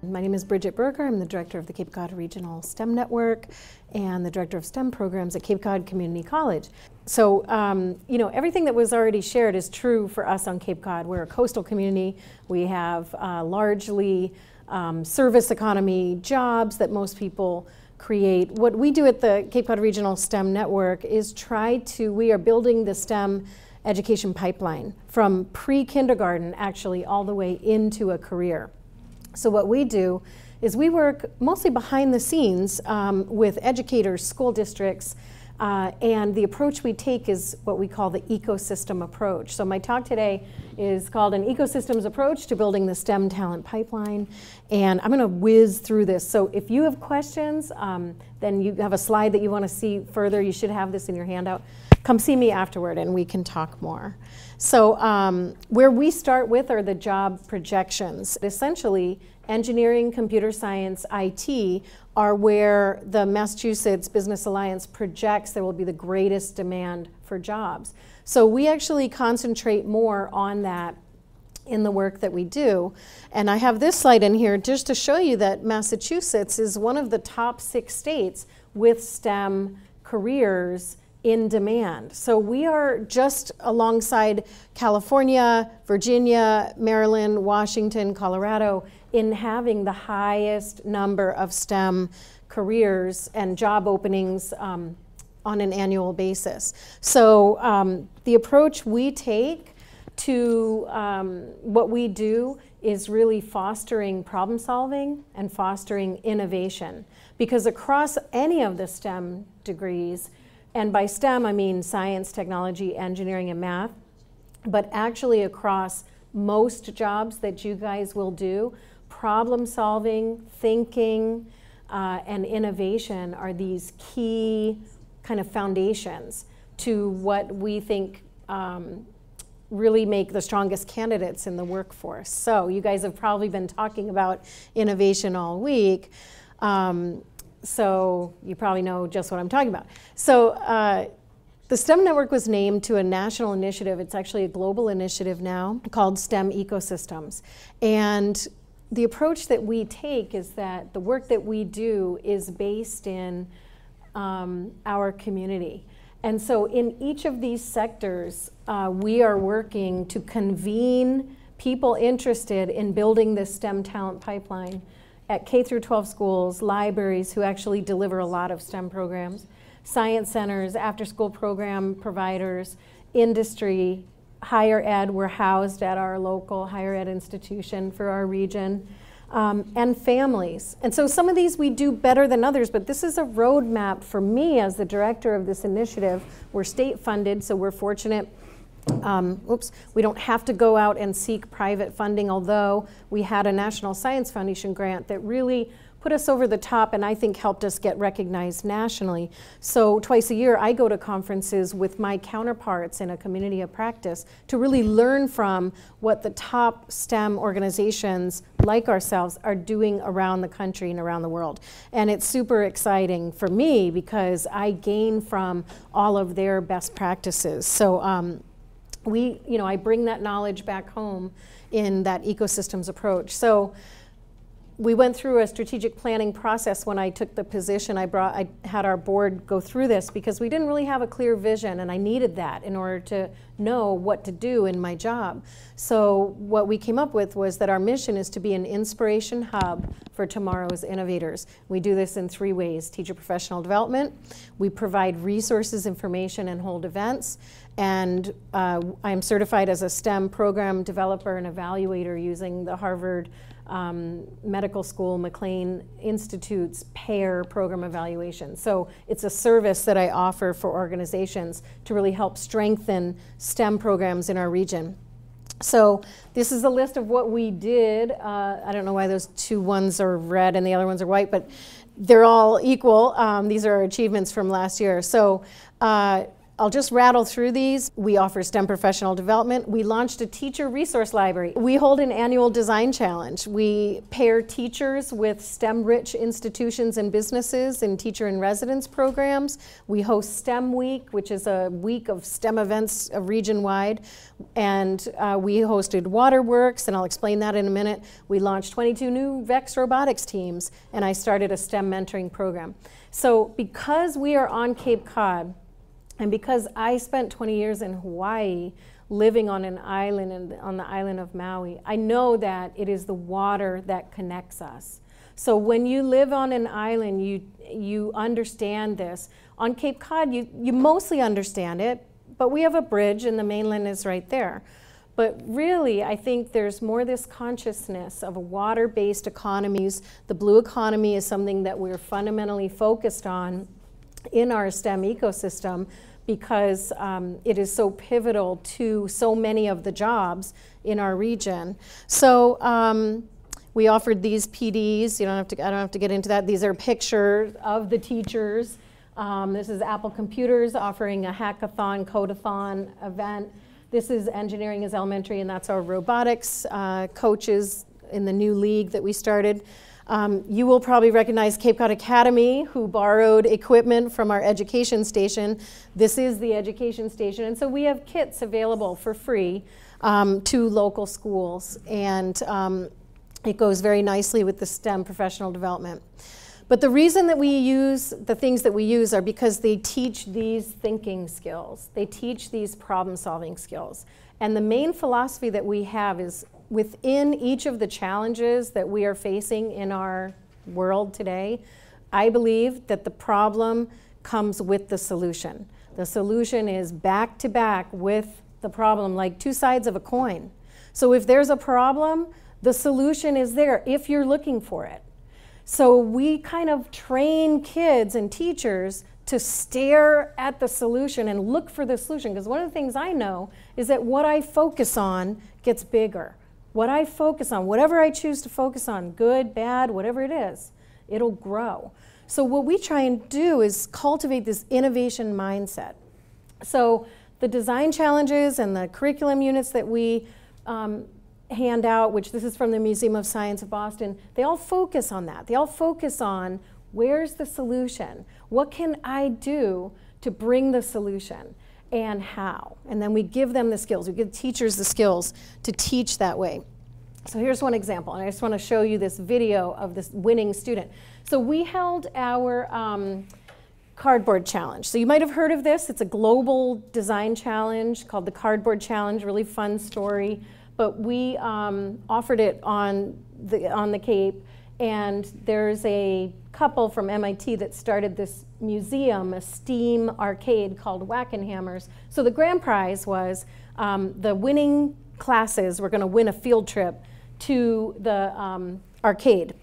My name is Bridget Berger. I'm the director of the Cape Cod Regional STEM Network and the director of STEM programs at Cape Cod Community College. So, everything that was already shared is true for us on Cape Cod. We're a coastal community. We have largely service economy jobs that most people create. What we do at the Cape Cod Regional STEM Network is we are building the STEM education pipeline from pre-kindergarten actually all the way into a career. So what we do is we work mostly behind the scenes with educators, school districts, and the approach we take is what we call the ecosystem approach. So my talk today is called an ecosystems approach to building the STEM talent pipeline, and I'm going to whiz through this. So if you have questions, then you have a slide that you want to see further, you should have this in your handout. Come see me afterward and we can talk more. So where we start with are the job projections. Essentially, engineering, computer science, IT are where the Massachusetts Business Alliance projects there will be the greatest demand for jobs. So we actually concentrate more on that in the work that we do. And I have this slide in here just to show you that Massachusetts is one of the top 6 states with STEM careers in demand. So we are just alongside California, Virginia, Maryland, Washington, Colorado in having the highest number of STEM careers and job openings on an annual basis. So the approach we take to what we do is really fostering problem solving and fostering innovation, because across any of the STEM degrees, and by STEM, I mean science, technology, engineering, and math, but actually across most jobs that you guys will do, problem solving, thinking, and innovation are these key kind of foundations to what we think really make the strongest candidates in the workforce. So you guys have probably been talking about innovation all week. So you probably know just what I'm talking about. So the STEM Network was named to a national initiative. It's actually a global initiative now called STEM Ecosystems. And the approach that we take is that the work that we do is based in our community. And so in each of these sectors, we are working to convene people interested in building this STEM talent pipeline at K through 12 schools, libraries who actually deliver a lot of STEM programs, science centers, after-school program providers, industry, higher ed. We're housed at our local higher ed institution for our region, and families. And so some of these we do better than others, but this is a roadmap for me as the director of this initiative. We're state funded, so we're fortunate. We don't have to go out and seek private funding, although we had a National Science Foundation grant that really put us over the top and I think helped us get recognized nationally. So twice a year I go to conferences with my counterparts in a community of practice to really learn from what the top STEM organizations like ourselves are doing around the country and around the world. And it's super exciting for me because I gain from all of their best practices. So I bring that knowledge back home in that ecosystems approach. So we went through a strategic planning process when I took the position. I had our board go through this because we didn't really have a clear vision, and I needed that in order to know what to do in my job. So what we came up with was that our mission is to be an inspiration hub for tomorrow's innovators. We do this in 3 ways: teacher professional development, we provide resources, information, and hold events, and I am certified as a STEM program developer and evaluator using the Harvard Medical School McLean Institute's PAIR program evaluation. So it's a service that I offer for organizations to really help strengthen STEM programs in our region. So this is a list of what we did. I don't know why those 2 ones are red and the other ones are white, but they're all equal. These are our achievements from last year. So I'll just rattle through these. We offer STEM professional development. We launched a teacher resource library. We hold an annual design challenge. We pair teachers with STEM-rich institutions and businesses in teacher in residence programs. We host STEM Week, which is a week of STEM events region-wide. And we hosted Waterworks, and I'll explain that in a minute. We launched 22 new VEX robotics teams, and I started a STEM mentoring program. So because we are on Cape Cod, and because I spent 20 years in Hawaii living on an island, on the island of Maui, I know that it is the water that connects us. So when you live on an island, you understand this. On Cape Cod, you mostly understand it, but we have a bridge and the mainland is right there. But really, I think there's more this consciousness of water-based economies. The blue economy is something that we're fundamentally focused on in our STEM ecosystem because it is so pivotal to so many of the jobs in our region. So we offered these PDs. I don't have to get into that. These are pictures of the teachers. This is Apple Computers offering a hackathon, codathon event. This is Engineering is Elementary, and that's our robotics coaches in the new league that we started. You will probably recognize Cape Cod Academy, who borrowed equipment from our education station. This is the education station, and so we have kits available for free to local schools, and it goes very nicely with the STEM professional development. But the reason that we use the things that we use are because they teach these thinking skills. They teach these problem-solving skills. And the main philosophy that we have is within each of the challenges that we are facing in our world today, I believe that the problem comes with the solution. The solution is back to back with the problem, like two sides of a coin. So if there's a problem, the solution is there if you're looking for it. So we kind of train kids and teachers to stare at the solution and look for the solution, because one of the things I know is that what I focus on gets bigger. What I focus on, whatever I choose to focus on, good, bad, whatever it is, it'll grow. So what we try and do is cultivate this innovation mindset. So the design challenges and the curriculum units that we hand out, which this is from the Museum of Science of Boston, they all focus on that. They all focus on where's the solution? What can I do to bring the solution? And how? And then we give them the skills. We give teachers the skills to teach that way. So here's one example, and I just want to show you this video of this winning student. So we held our cardboard challenge. So you might have heard of this. It's a global design challenge called the Cardboard Challenge, really fun story. But we offered it on the Cape, and there's a couple from MIT that started this museum, a STEAM arcade called Whack-and-Hammers. So the grand prize was the winning classes were going to win a field trip to the arcade.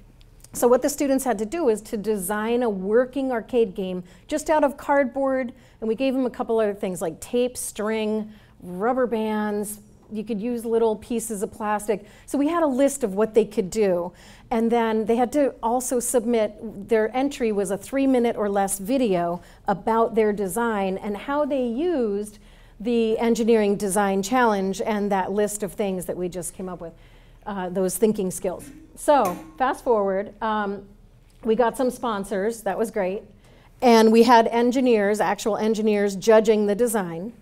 So what the students had to do is to design a working arcade game just out of cardboard, and we gave them a couple other things like tape, string, rubber bands. You could use little pieces of plastic. So we had a list of what they could do. And then they had to also submit, their entry was a 3-minute or less video about their design and how they used the engineering design challenge and that list of things that we just came up with, those thinking skills. So fast forward, we got some sponsors, that was great. And we had engineers, actual engineers judging the design.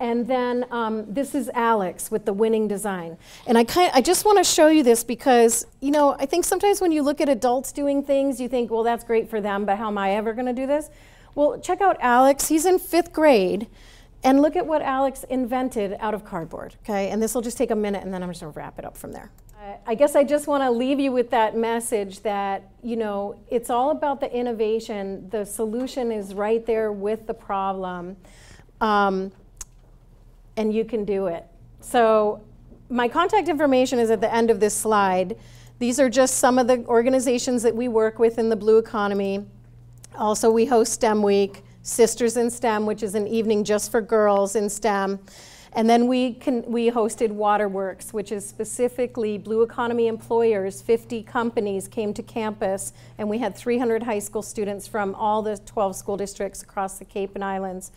And then this is Alex with the winning design. And I just want to show you this because, I think sometimes when you look at adults doing things, you think, well, that's great for them, but how am I ever going to do this? Well, check out Alex. He's in 5th grade. And look at what Alex invented out of cardboard, okay? And this will just take a minute, and then I'm just going to wrap it up from there. I guess I just want to leave you with that message that, it's all about the innovation. The solution is right there with the problem. And you can do it. So my contact information is at the end of this slide. These are just some of the organizations that we work with in the blue economy. Also, we host STEM Week, Sisters in STEM, which is an evening just for girls in STEM. And then we hosted Waterworks, which is specifically blue economy employers. 50 companies came to campus, and we had 300 high school students from all the 12 school districts across the Cape and Islands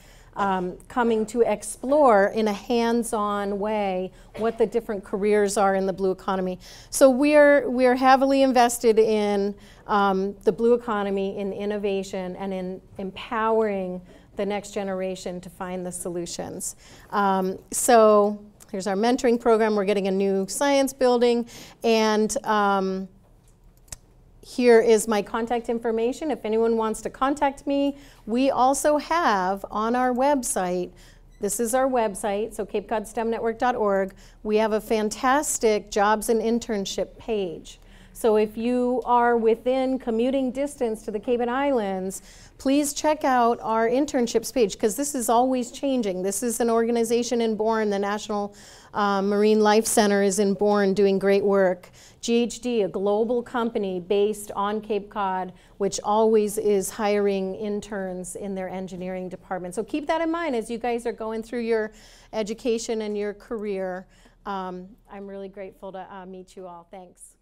coming to explore in a hands-on way what the different careers are in the blue economy. So we're heavily invested in the blue economy, in innovation, and in empowering the next generation to find the solutions. So here's our mentoring program. We're getting a new science building, and here is my contact information if anyone wants to contact me. We also have on our website, this is our website, so CapeCodSTEMnetwork.org, we have a fantastic jobs and internship page. So if you are within commuting distance to the Cayman Islands, please check out our internships page, because this is always changing. This is an organization in Bourne, the National Marine Life Center is in Bourne doing great work. GHD, a global company based on Cape Cod, which always is hiring interns in their engineering department. So keep that in mind as you guys are going through your education and your career. I'm really grateful to meet you all. Thanks.